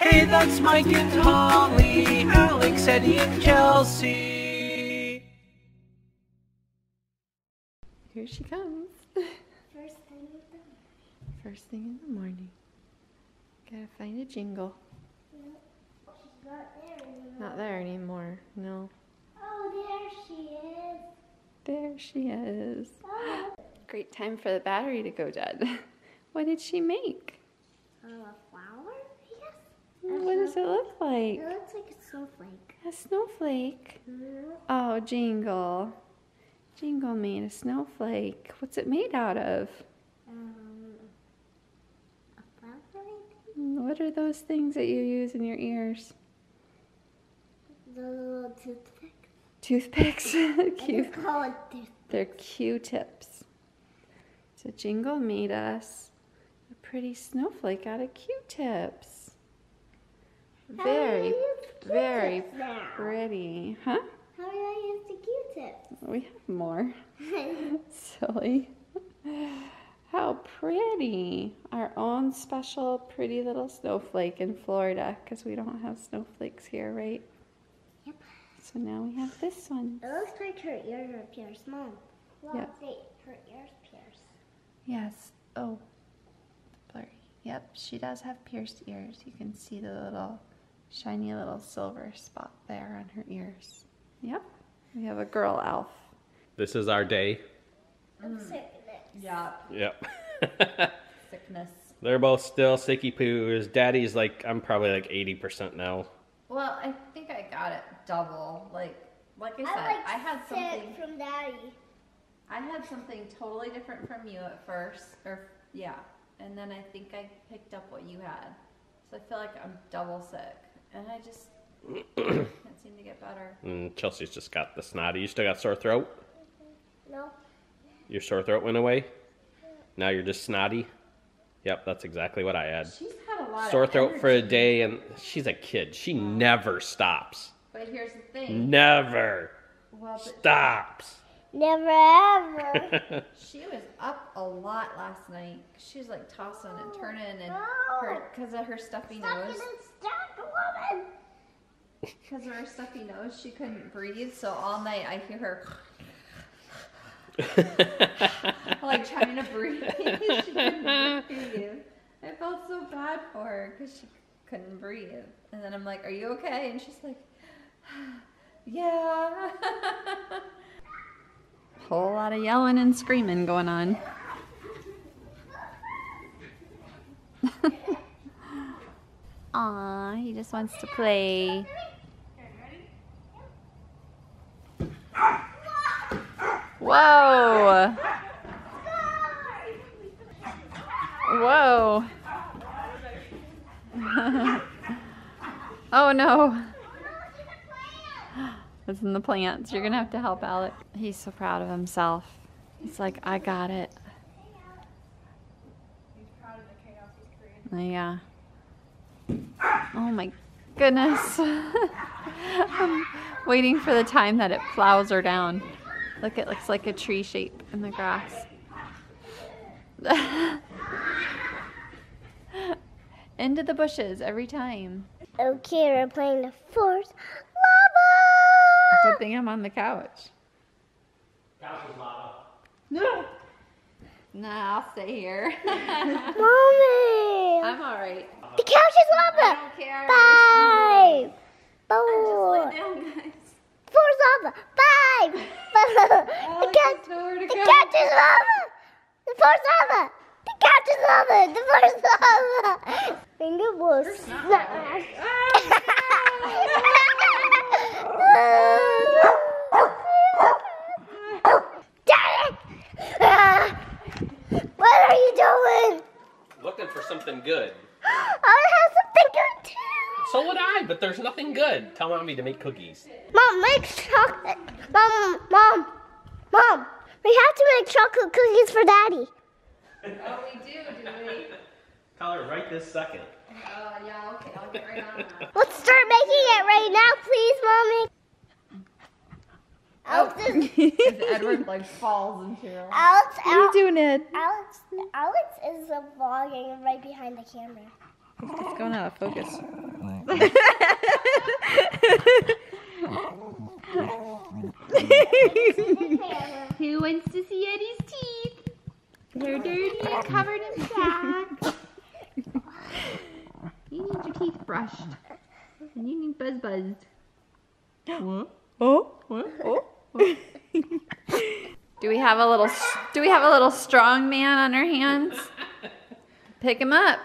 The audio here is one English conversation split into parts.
Hey, that's Mike and Holly, Alex, Eddie, and Kelsey. Here she comes. First thing in the morning. Gotta find a jingle. She's not there anymore. Not there anymore, no. Oh, there she is. There she is. Oh. Great time for the battery to go dead. What did she make? A flower, I guess? What does it look like? It looks like a snowflake. A snowflake. Mm-hmm. Oh, Jingle. Jingle made a snowflake. What's it made out of? A flower, I think? What are those things that you use in your ears? The little toothpick. Toothpicks. Cute. I call it toothpick. They're Q-tips. So Jingle made us a pretty snowflake out of Q-tips. Very, very pretty. Huh? How do I use the Q-tips? We have more. Silly. How pretty. Our own special pretty little snowflake in Florida, because we don't have snowflakes here, right? Yep. So now we have this one. It looks like her ears are pierced, Mom. Well, Yep. her ears pierced. Yes. Oh, blurry. Yep, she does have pierced ears. You can see the little shiny little silver spot there on her ears. Yep. We have a girl elf. This is our day. I'm sick. Yep. Sickness. They're both still sicky poos. Daddy's like, I'm probably like 80% now. Well, I think I got it double. Like I said, I had something from Daddy. I had something totally different from you at first, and then I think I picked up what you had. So I feel like I'm double sick, and I just can't seem to get better. And Chelsea's just got the snotty. You still got sore throat? No. Your sore throat went away? Now you're just snotty? Yep, that's exactly what I had. She's had a lot Sore of throat for a energy. day, and she's a kid. She never stops. But here's the thing. Never Well, but stops. Never ever. she was up a lot last night. She was like tossing and turning, and No. because of her stuffy Stop nose. getting stuck, woman. Because of her stuffy nose, she couldn't breathe. So all night I hear her like trying to breathe. She couldn't breathe. I felt so bad for her because she couldn't breathe. And then I'm like, "Are you okay?" And she's like, "Yeah." Whole lot of yelling and screaming going on. Aw, he just wants to play. Whoa! Whoa! Oh no! It's in the plants. You're gonna have to help Alec. He's so proud of himself. He's like, I got it. He's proud of the chaos he's created. Yeah. Oh my goodness. I'm waiting for the time that it plows her down. Look, it looks like a tree shape in the grass. Into the bushes every time. Okay, we're playing the fourth lava. Good thing I'm on the couch. Couch is lava. No. Nah, I'll stay here. Mommy. I'm alright. The couch is lava. I don't care. 5, 4, Just lay down, guys. 4's lava. 5. The couch. Nowhere to The go. couch is lava. The 4's lava. The couch is lava. The 4's lava. Finger will smash. What are you doing? Looking for something good. I have something good too. So would I, but there's nothing good. Tell Mommy to make cookies. Mom, make chocolate. Mom. We have to make chocolate cookies for Daddy. Oh, we do we? Tell her right this second. Yeah, okay, I'll get right on that. Let's start making it right now, please, Mommy. Alex is, Edward like falls into her. Alex, What are you doing, Ed? Alex is vlogging right behind the camera. It's going out of focus. Who wants to see Eddie's teeth? They're dirty and covered in plaque. You need your teeth brushed. And you need buzzed. Do we have a little strong man on our hands? Pick him up.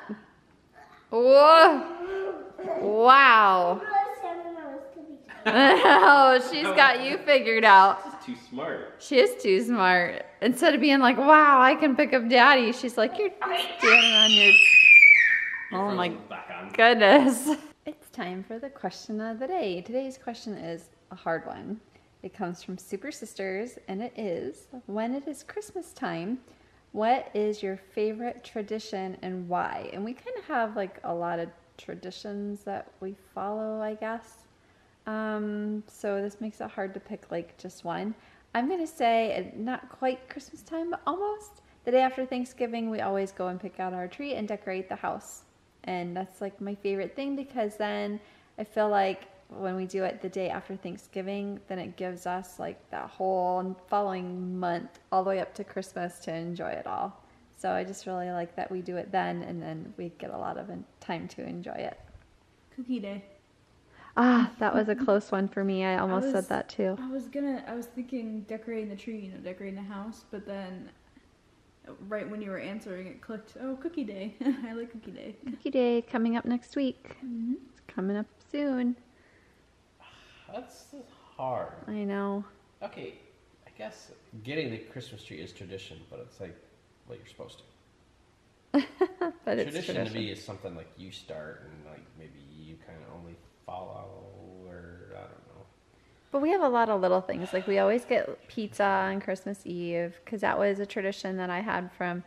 Whoa. Wow. Oh, she's got you figured out. She's too smart. She is too smart. Instead of being like, wow, I can pick up Daddy, she's like, you're standing on your... Oh my goodness. It's time for the question of the day. Today's question is a hard one. It comes from Super Sisters, and it is, when it is Christmas time, what is your favorite tradition and why? And we kind of have like a lot of traditions that we follow, I guess. So this makes it hard to pick like just one. I'm going to say not quite Christmas time, but almost. The day after Thanksgiving, we always go and pick out our tree and decorate the house. And that's like my favorite thing because then I feel like when we do it the day after Thanksgiving, then it gives us like that whole following month all the way up to Christmas to enjoy it all. So I just really like that we do it then and then we get a lot of time to enjoy it. Cookie day. Ah, that was a close one for me. I almost said that too. I was thinking decorating the tree, decorating the house, but then right when you were answering, it clicked. Oh, cookie day. I like cookie day. Cookie day coming up next week. Mm-hmm. It's coming up soon. That's hard. I know. Okay, I guess getting the Christmas tree is tradition, but it's like what you're supposed to. But it's tradition to me is something like you start and like maybe you kind of only follow, or I don't know. But we have a lot of little things. Like we always get pizza on Christmas Eve because that was a tradition that I had from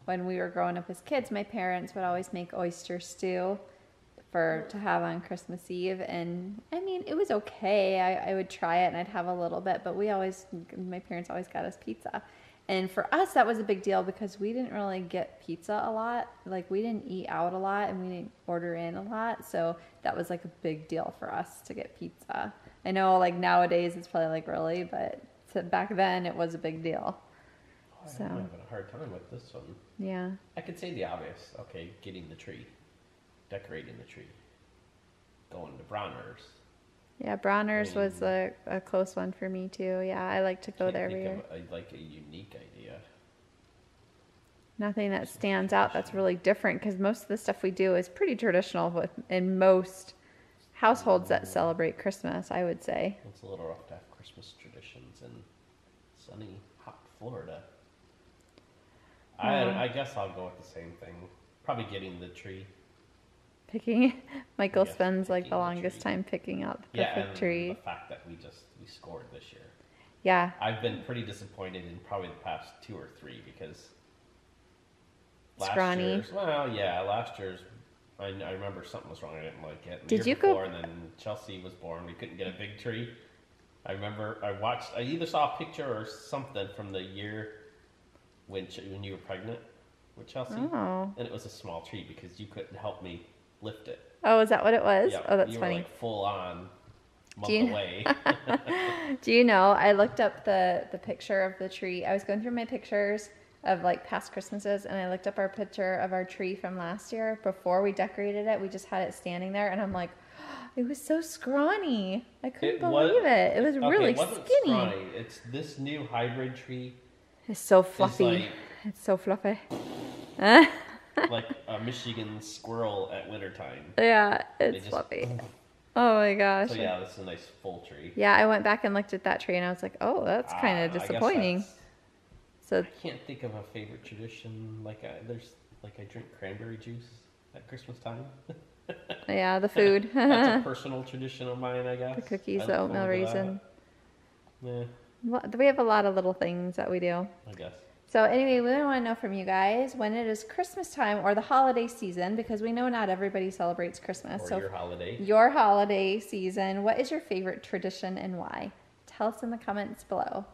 when we were growing up as kids. My parents would always make oyster stew to have on Christmas Eve, and I mean it was okay. I would try it and I'd have a little bit, but my parents always got us pizza. And for us, that was a big deal because we didn't really get pizza a lot. Like we didn't eat out a lot and we didn't order in a lot. So that was like a big deal for us to get pizza. I know like nowadays it's probably like really, but back then it was a big deal. I'm having a hard time with this one. Yeah. I could say the obvious. Okay, getting the tree, decorating the tree, going to Bronner's. Yeah, Bronner's was a close one for me too. Yeah, I like to go there every year. Like a unique idea. Nothing that stands out that's really different because most of the stuff we do is pretty traditional in most households that celebrate Christmas, I would say. It's a little rough to have Christmas traditions in sunny, hot Florida. I guess I'll go with the same thing. Probably getting the tree. Michael Yes, spends like the picking the longest tree. time picking out the Yeah, perfect and tree. the fact that we scored this year. Yeah. I've been pretty disappointed in probably the past 2 or 3 because last Scrawny. year's I remember something was wrong. I didn't like it. And Did the you year go- before, and then Chelsea was born. We couldn't get a big tree. I remember I either saw a picture or something from the year when you were pregnant with Chelsea, Oh. and it was a small tree because you couldn't help me lift it. Oh, is that what it was? Yeah, Oh, that's you funny. were like full on month Do you- away. Do you know, I looked up the picture of the tree. I was going through my pictures of like past Christmases and I looked up our picture of our tree from last year before we decorated it. We just had it standing there and I'm like, it was so scrawny. I couldn't believe it. It was really it wasn't skinny. Scrawny. It's this new hybrid tree. It's so fluffy. Like, It's so fluffy. like a Michigan squirrel at wintertime. Yeah, it's just- fluffy. Oh my gosh. So yeah, this is a nice full tree. Yeah, I went back and looked at that tree and I was like, oh, that's kind I of guess disappointing. So I can't think of a favorite tradition. I drink cranberry juice at Christmas time. yeah, the food. That's a personal tradition of mine, I guess. The cookies, I the look oatmeal forward to raisin. that. Yeah, Well, we have a lot of little things that we do. I guess. So anyway, we want to know from you guys when it is Christmas time or the holiday season, because we know not everybody celebrates Christmas. Or so your holiday. your holiday season, what is your favorite tradition and why? Tell us in the comments below.